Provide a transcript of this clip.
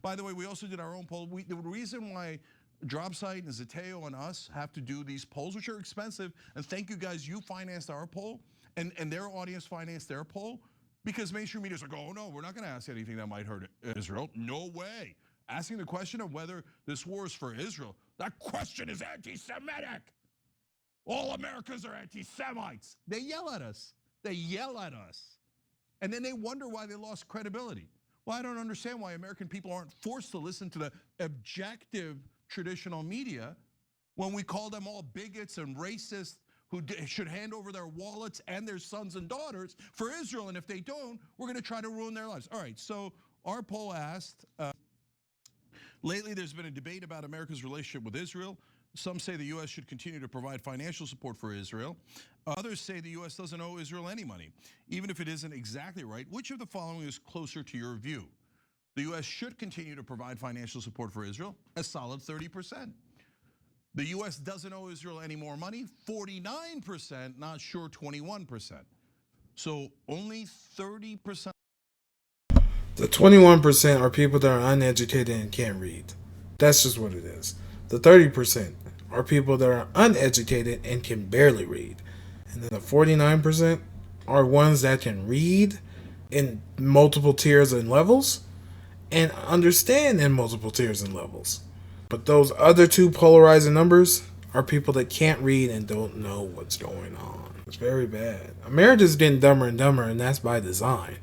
by the way, we also did our own poll. The reason why Dropsite and Zateo and us have to do these polls, which are expensive, and thank you guys, you financed our poll, and their audience financed their poll, because mainstream media is like, oh no, we're not going to ask anything that might hurt Israel. No way. Asking the question of whether this war is for Israel, that question is anti-Semitic. All Americans are anti-Semites. They yell at us. They yell at us. And then they wonder why they lost credibility. Well, I don't understand why American people aren't forced to listen to the objective traditional media when we call them all bigots and racists who should hand over their wallets and their sons and daughters for Israel. And if they don't, we're going to try to ruin their lives. All right, so our poll asked, lately there's been a debate about America's relationship with Israel. Some say the U.S. should continue to provide financial support for Israel. Others say the U.S. doesn't owe Israel any money, even if it isn't exactly right. Which of the following is closer to your view? The U.S. should continue to provide financial support for Israel, a solid 30%. The U.S. doesn't owe Israel any more money, 49%, not sure, 21%. So only 30%. The 21% are people that are uneducated and can't read. That's just what it is. The 30% are people that are uneducated and can barely read. And then the 49% are ones that can read in multiple tiers and levels and understand in multiple tiers and levels. But those other two polarizing numbers are people that can't read and don't know what's going on. It's very bad. America's getting dumber and dumber, and that's by design.